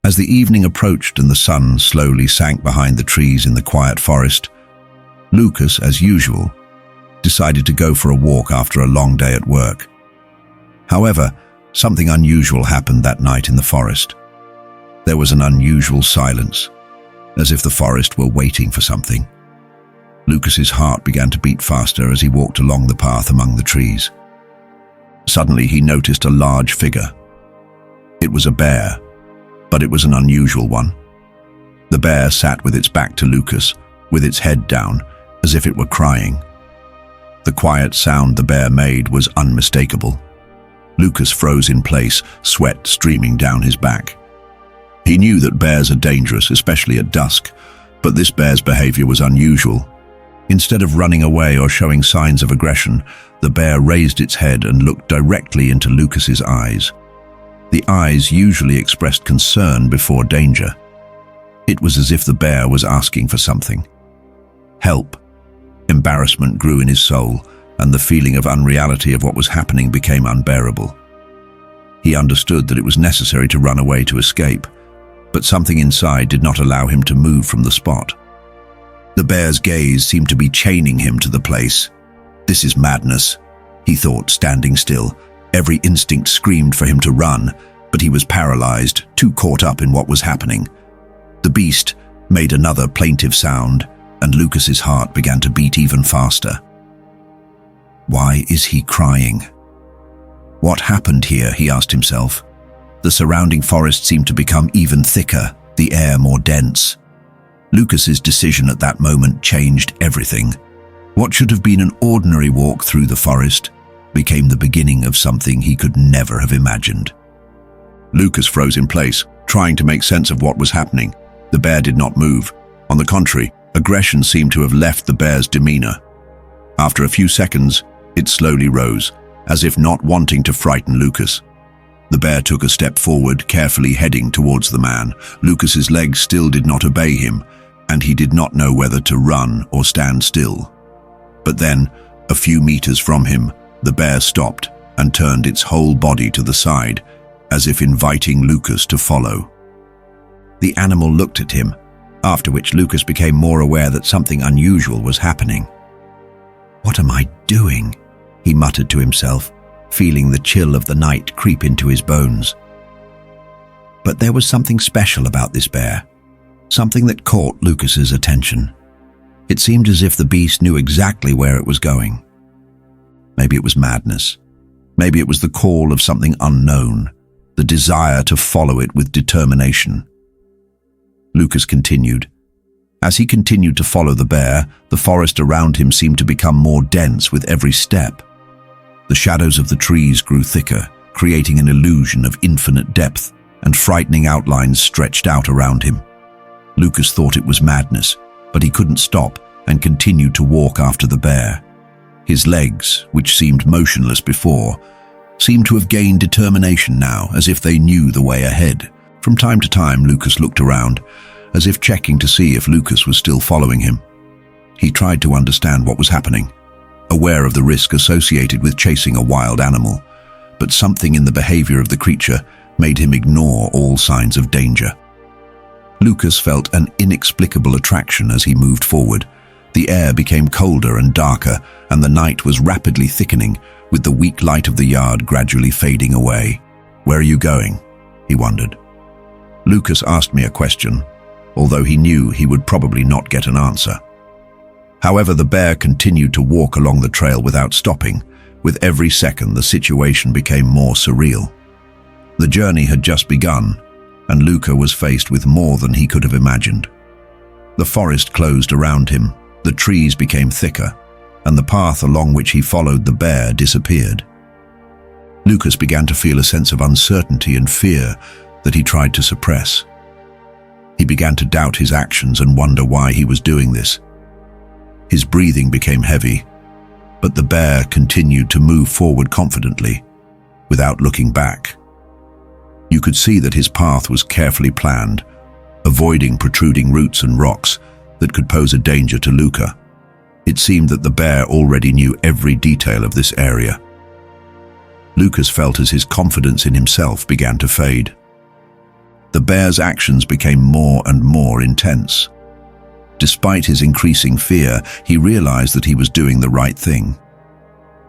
As the evening approached and the sun slowly sank behind the trees in the quiet forest, Lucas, as usual, decided to go for a walk after a long day at work. However, something unusual happened that night in the forest. There was an unusual silence, as if the forest were waiting for something. Lucas's heart began to beat faster as he walked along the path among the trees. Suddenly he noticed a large figure. It was a bear, but it was an unusual one. The bear sat with its back to Lucas, with its head down, as if it were crying. The quiet sound the bear made was unmistakable. Lucas froze in place, sweat streaming down his back. He knew that bears are dangerous, especially at dusk, but this bear's behavior was unusual. Instead of running away or showing signs of aggression, the bear raised its head and looked directly into Lucas's eyes. The eyes usually expressed concern before danger. It was as if the bear was asking for something. Help. Embarrassment grew in his soul, and the feeling of unreality of what was happening became unbearable. He understood that it was necessary to run away to escape, but something inside did not allow him to move from the spot. The bear's gaze seemed to be chaining him to the place. This is madness, he thought, standing still. Every instinct screamed for him to run, but he was paralyzed, too caught up in what was happening. The beast made another plaintive sound, and Lucas's heart began to beat even faster. Why is he crying? What happened here, he asked himself. The surrounding forest seemed to become even thicker, the air more dense. Lucas's decision at that moment changed everything. What should have been an ordinary walk through the forest became the beginning of something he could never have imagined. Lucas froze in place, trying to make sense of what was happening. The bear did not move. On the contrary, aggression seemed to have left the bear's demeanor. After a few seconds, it slowly rose, as if not wanting to frighten Lucas. The bear took a step forward, carefully heading towards the man. Lucas's legs still did not obey him, and he did not know whether to run or stand still. But then, a few meters from him, the bear stopped and turned its whole body to the side, as if inviting Lucas to follow. The animal looked at him, after which Lucas became more aware that something unusual was happening. "What am I doing?" he muttered to himself, feeling the chill of the night creep into his bones. But there was something special about this bear, something that caught Lucas's attention. It seemed as if the beast knew exactly where it was going. Maybe it was madness. Maybe it was the call of something unknown, the desire to follow it with determination. Lucas continued. As he continued to follow the bear, the forest around him seemed to become more dense with every step. The shadows of the trees grew thicker, creating an illusion of infinite depth, and frightening outlines stretched out around him. Lucas thought it was madness, but he couldn't stop and continued to walk after the bear. His legs, which seemed motionless before, seemed to have gained determination now, as if they knew the way ahead. From time to time, Lucas looked around, as if checking to see if Lucas was still following him. He tried to understand what was happening, aware of the risk associated with chasing a wild animal, but something in the behavior of the creature made him ignore all signs of danger. Lucas felt an inexplicable attraction as he moved forward. The air became colder and darker, and the night was rapidly thickening, with the weak light of the yard gradually fading away. "Where are you going?" he wondered. Lucas asked me a question, although he knew he would probably not get an answer. However, the bear continued to walk along the trail without stopping. With every second, the situation became more surreal. The journey had just begun, and Luca was faced with more than he could have imagined. The forest closed around him, the trees became thicker, and the path along which he followed the bear disappeared. Lucas began to feel a sense of uncertainty and fear that he tried to suppress. He began to doubt his actions and wonder why he was doing this. His breathing became heavy, but the bear continued to move forward confidently, without looking back. You could see that his path was carefully planned, avoiding protruding roots and rocks that could pose a danger to Luca. It seemed that the bear already knew every detail of this area. Lucas felt as his confidence in himself began to fade. the bear's actions became more and more intense. Despite his increasing fear, he realized that he was doing the right thing.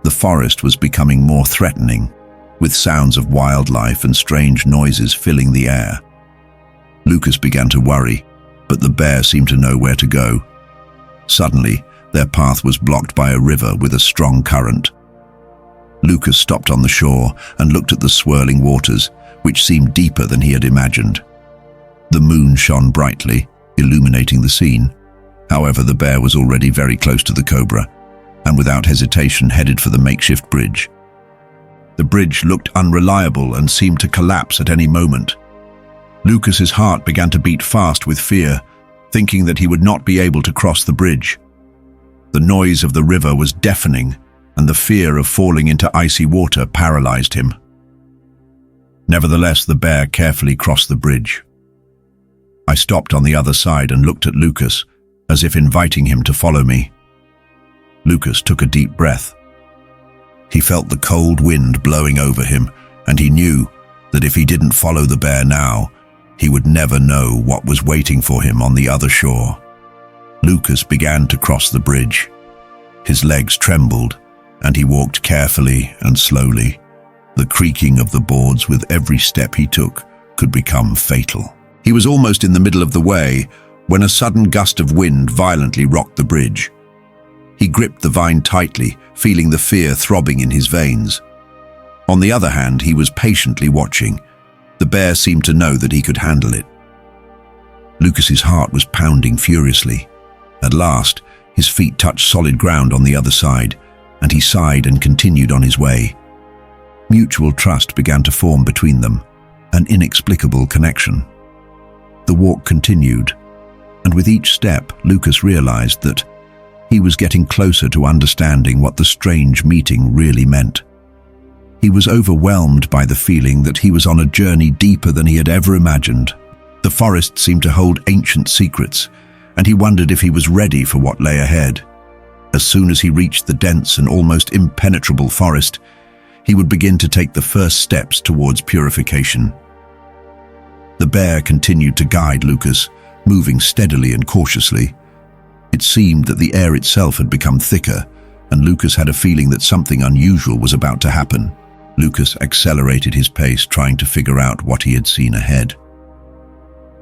The forest was becoming more threatening, with sounds of wildlife and strange noises filling the air. Lucas began to worry, but the bear seemed to know where to go. Suddenly, their path was blocked by a river with a strong current. Lucas stopped on the shore and looked at the swirling waters, which seemed deeper than he had imagined. The moon shone brightly, illuminating the scene. However, the bear was already very close to the cobra, and without hesitation headed for the makeshift bridge. The bridge looked unreliable and seemed to collapse at any moment. Lucas's heart began to beat fast with fear, thinking that he would not be able to cross the bridge. The noise of the river was deafening, and the fear of falling into icy water paralyzed him. Nevertheless, the bear carefully crossed the bridge. I stopped on the other side and looked at Lucas, as if inviting him to follow me. Lucas took a deep breath. He felt the cold wind blowing over him, and he knew that if he didn't follow the bear now, he would never know what was waiting for him on the other shore. Lucas began to cross the bridge. His legs trembled, and he walked carefully and slowly. The creaking of the boards with every step he took could become fatal. He was almost in the middle of the way when a sudden gust of wind violently rocked the bridge. He gripped the vine tightly, feeling the fear throbbing in his veins. On the other hand, he was patiently watching. The bear seemed to know that he could handle it. Lucas's heart was pounding furiously. At last, his feet touched solid ground on the other side, and he sighed and continued on his way. Mutual trust began to form between them, an inexplicable connection. The walk continued, and with each step, Lucas realized that he was getting closer to understanding what the strange meeting really meant. He was overwhelmed by the feeling that he was on a journey deeper than he had ever imagined. The forest seemed to hold ancient secrets, and he wondered if he was ready for what lay ahead. As soon as he reached the dense and almost impenetrable forest, he would begin to take the first steps towards purification. The bear continued to guide Lucas, moving steadily and cautiously. It seemed that the air itself had become thicker, and Lucas had a feeling that something unusual was about to happen. Lucas accelerated his pace, trying to figure out what he had seen ahead.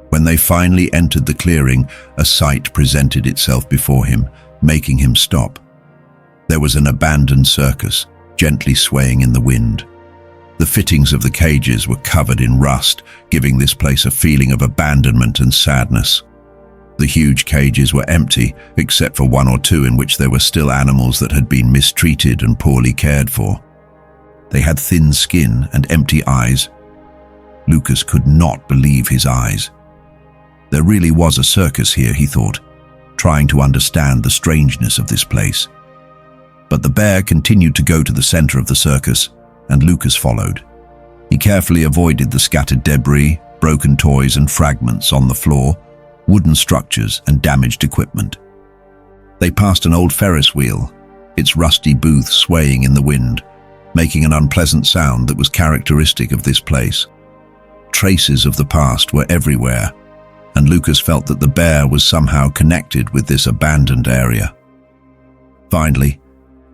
When they finally entered the clearing, a sight presented itself before him, making him stop. There was an abandoned circus, gently swaying in the wind. The fittings of the cages were covered in rust, giving this place a feeling of abandonment and sadness. The huge cages were empty, except for one or two in which there were still animals that had been mistreated and poorly cared for. They had thin skin and empty eyes. Lucas could not believe his eyes. There really was a circus here, he thought, trying to understand the strangeness of this place. But the bear continued to go to the center of the circus, and Lucas followed. He carefully avoided the scattered debris, broken toys and fragments on the floor, wooden structures and damaged equipment. They passed an old Ferris wheel, its rusty booth swaying in the wind, making an unpleasant sound that was characteristic of this place. Traces of the past were everywhere, and Lucas felt that the bear was somehow connected with this abandoned area. Finally,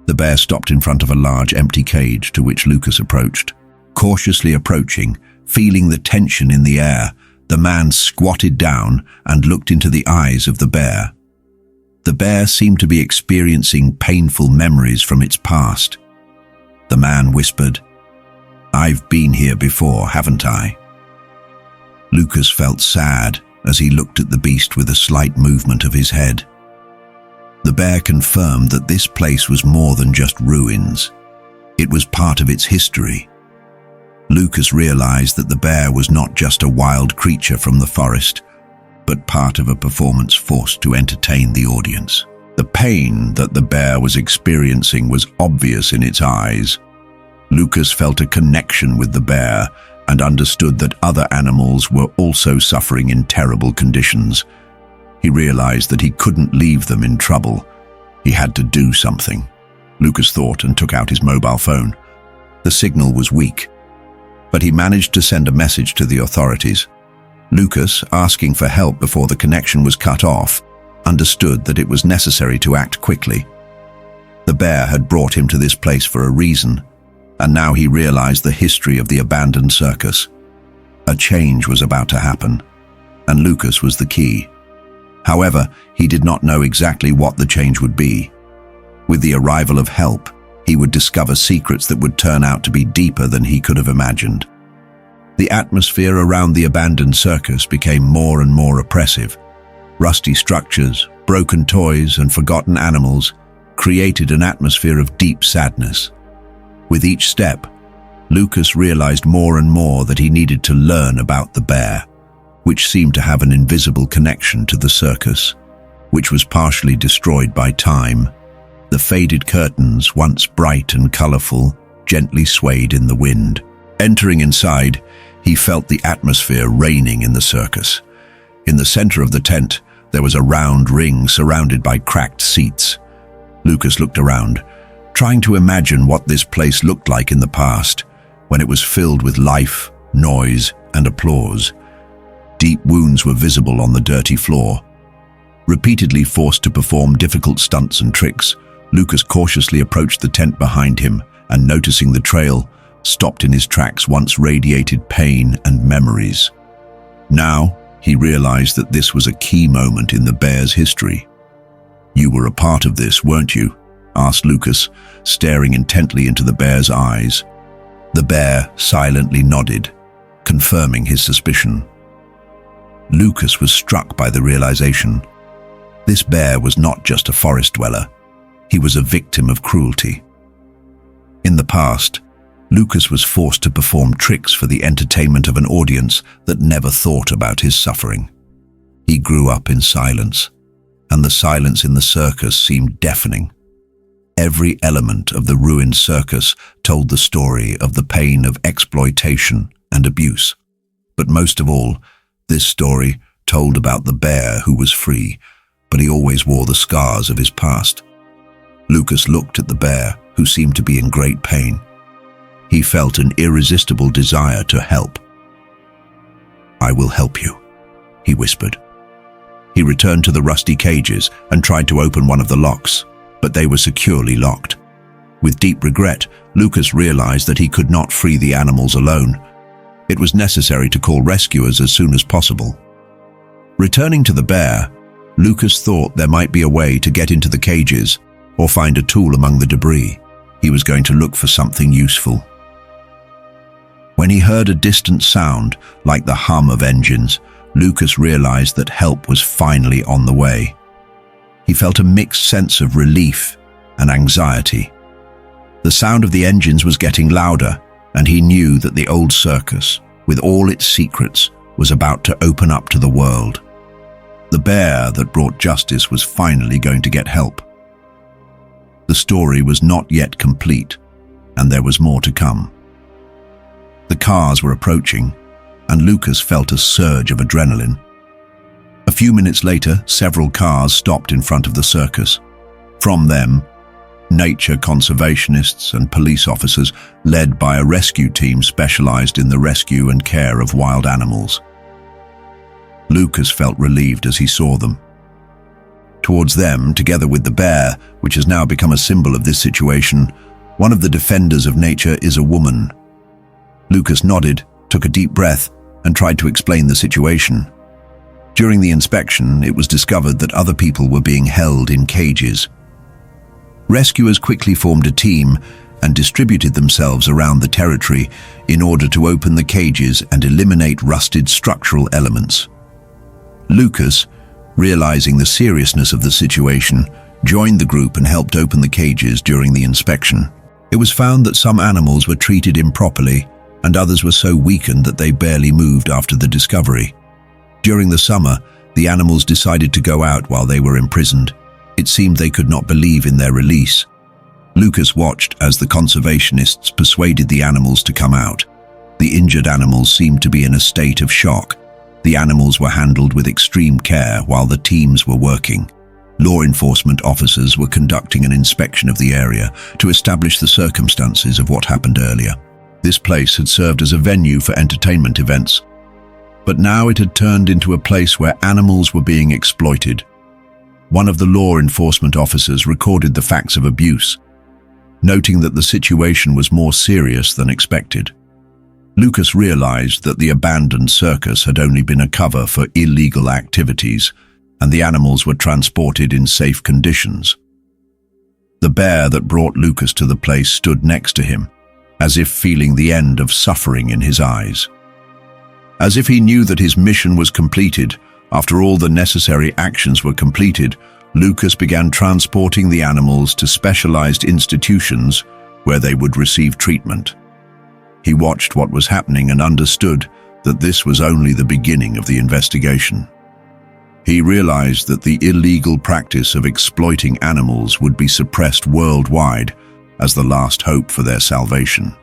the bear stopped in front of a large empty cage to which Lucas approached. Cautiously approaching, feeling the tension in the air, the man squatted down and looked into the eyes of the bear. The bear seemed to be experiencing painful memories from its past. The man whispered, "I've been here before, haven't I?" Lucas felt sad as he looked at the beast with a slight movement of his head. The bear confirmed that this place was more than just ruins. It was part of its history. Lucas realized that the bear was not just a wild creature from the forest, but part of a performance forced to entertain the audience. The pain that the bear was experiencing was obvious in its eyes. Lucas felt a connection with the bear and understood that other animals were also suffering in terrible conditions. He realized that he couldn't leave them in trouble. He had to do something. Lucas thought and took out his mobile phone. The signal was weak, but he managed to send a message to the authorities. Lucas, asking for help before the connection was cut off, understood that it was necessary to act quickly. The bear had brought him to this place for a reason, and now he realized the history of the abandoned circus. A change was about to happen, and Lucas was the key. However, he did not know exactly what the change would be. With the arrival of help, he would discover secrets that would turn out to be deeper than he could have imagined. The atmosphere around the abandoned circus became more and more oppressive. Rusty structures, broken toys, and forgotten animals created an atmosphere of deep sadness. With each step, Lucas realized more and more that he needed to learn about the bear, which seemed to have an invisible connection to the circus, which was partially destroyed by time. The faded curtains, once bright and colorful, gently swayed in the wind. Entering inside, he felt the atmosphere reigning in the circus. In the center of the tent, there was a round ring surrounded by cracked seats. Lucas looked around, trying to imagine what this place looked like in the past, when it was filled with life, noise, and applause. Deep wounds were visible on the dirty floor. Repeatedly forced to perform difficult stunts and tricks, Lucas cautiously approached the tent behind him and, noticing the trail, stopped in his tracks. Once radiated pain and memories. Now, he realized that this was a key moment in the bear's history. "You were a part of this, weren't you?" asked Lucas, staring intently into the bear's eyes. The bear silently nodded, confirming his suspicion. Lucas was struck by the realization. This bear was not just a forest dweller. He was a victim of cruelty. In the past, Lucas was forced to perform tricks for the entertainment of an audience that never thought about his suffering. He grew up in silence, and the silence in the circus seemed deafening. Every element of the ruined circus told the story of the pain of exploitation and abuse. But most of all, this story told about the bear who was free, but he always wore the scars of his past. Lucas looked at the bear, who seemed to be in great pain. He felt an irresistible desire to help. "I will help you," he whispered. He returned to the rusty cages and tried to open one of the locks, but they were securely locked. With deep regret, Lucas realized that he could not free the animals alone. It was necessary to call rescuers as soon as possible. Returning to the bear, Lucas thought there might be a way to get into the cages or find a tool among the debris. He was going to look for something useful. When he heard a distant sound, like the hum of engines, Lucas realized that help was finally on the way. He felt a mixed sense of relief and anxiety. The sound of the engines was getting louder, and he knew that the old circus, with all its secrets, was about to open up to the world. The bear that brought justice was finally going to get help. The story was not yet complete, and there was more to come. The cars were approaching, and Lucas felt a surge of adrenaline. A few minutes later, several cars stopped in front of the circus. From them, nature conservationists and police officers led by a rescue team specialized in the rescue and care of wild animals. Lucas felt relieved as he saw them. Towards them, together with the bear, which has now become a symbol of this situation, one of the defenders of nature is a woman. Lucas nodded, took a deep breath, and tried to explain the situation. During the inspection, it was discovered that other people were being held in cages. Rescuers quickly formed a team and distributed themselves around the territory in order to open the cages and eliminate rusted structural elements. Lucas, realizing the seriousness of the situation, joined the group and helped open the cages during the inspection. It was found that some animals were treated improperly, and others were so weakened that they barely moved after the discovery. During the summer, the animals decided to go out while they were imprisoned. It seemed they could not believe in their release. Lucas watched as the conservationists persuaded the animals to come out. The injured animals seemed to be in a state of shock. The animals were handled with extreme care while the teams were working. Law enforcement officers were conducting an inspection of the area to establish the circumstances of what happened earlier. This place had served as a venue for entertainment events. But now it had turned into a place where animals were being exploited. One of the law enforcement officers recorded the facts of abuse, noting that the situation was more serious than expected. Lucas realized that the abandoned circus had only been a cover for illegal activities, and the animals were transported in safe conditions. The bear that brought Lucas to the place stood next to him, as if feeling the end of suffering in his eyes. As if he knew that his mission was completed, after all the necessary actions were completed, Lucas began transporting the animals to specialized institutions where they would receive treatment. He watched what was happening and understood that this was only the beginning of the investigation. He realized that the illegal practice of exploiting animals would be suppressed worldwide as the last hope for their salvation.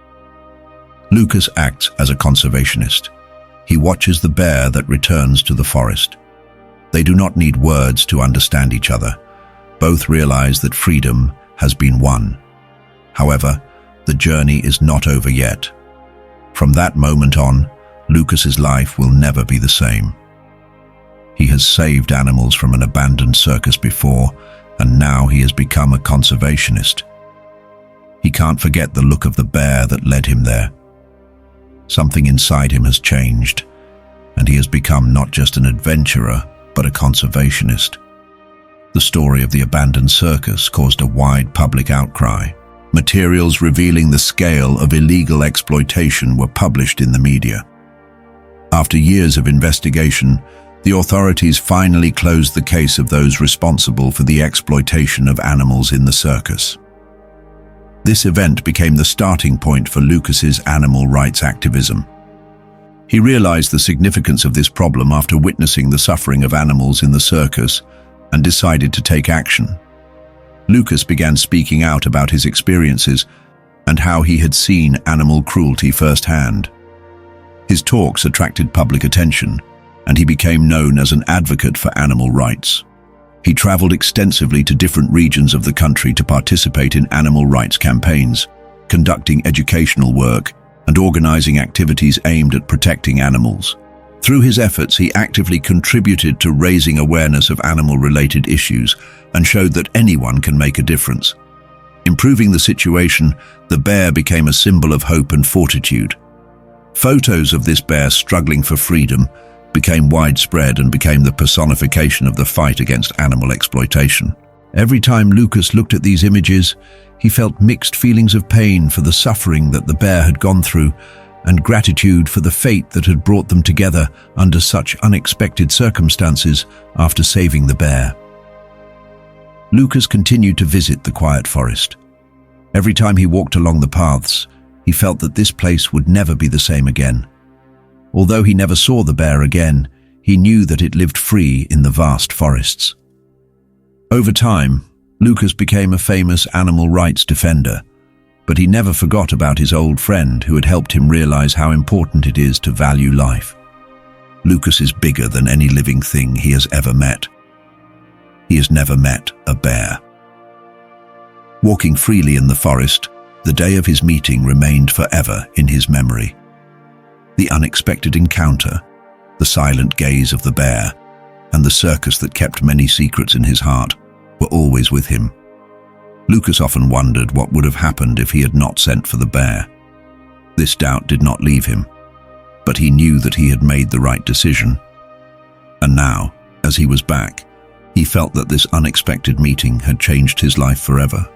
Lucas acts as a conservationist. He watches the bear that returns to the forest. They do not need words to understand each other. Both realize that freedom has been won. However, the journey is not over yet. From that moment on, Lucas's life will never be the same. He has saved animals from an abandoned circus before, and now he has become a conservationist. He can't forget the look of the bear that led him there. Something inside him has changed, and he has become not just an adventurer, but a conservationist. The story of the abandoned circus caused a wide public outcry. Materials revealing the scale of illegal exploitation were published in the media. After years of investigation, the authorities finally closed the case of those responsible for the exploitation of animals in the circus. This event became the starting point for Lucas's animal rights activism. He realized the significance of this problem after witnessing the suffering of animals in the circus and decided to take action. Lucas began speaking out about his experiences and how he had seen animal cruelty firsthand. His talks attracted public attention, and he became known as an advocate for animal rights. He traveled extensively to different regions of the country to participate in animal rights campaigns, conducting educational work and organizing activities aimed at protecting animals. Through his efforts, he actively contributed to raising awareness of animal-related issues and showed that anyone can make a difference. Improving the situation, the bear became a symbol of hope and fortitude. Photos of this bear struggling for freedom became widespread and became the personification of the fight against animal exploitation. Every time Lucas looked at these images, he felt mixed feelings of pain for the suffering that the bear had gone through and gratitude for the fate that had brought them together under such unexpected circumstances after saving the bear. Lucas continued to visit the quiet forest. Every time he walked along the paths, he felt that this place would never be the same again. Although he never saw the bear again, he knew that it lived free in the vast forests. Over time, Lucas became a famous animal rights defender, but he never forgot about his old friend who had helped him realize how important it is to value life. Lucas is bigger than any living thing he has ever met. He has never met a bear. Walking freely in the forest, the day of his meeting remained forever in his memory. The unexpected encounter, the silent gaze of the bear, and the circus that kept many secrets in his heart were always with him. Lucas often wondered what would have happened if he had not sent for the bear. This doubt did not leave him, but he knew that he had made the right decision. And now, as he was back, he felt that this unexpected meeting had changed his life forever.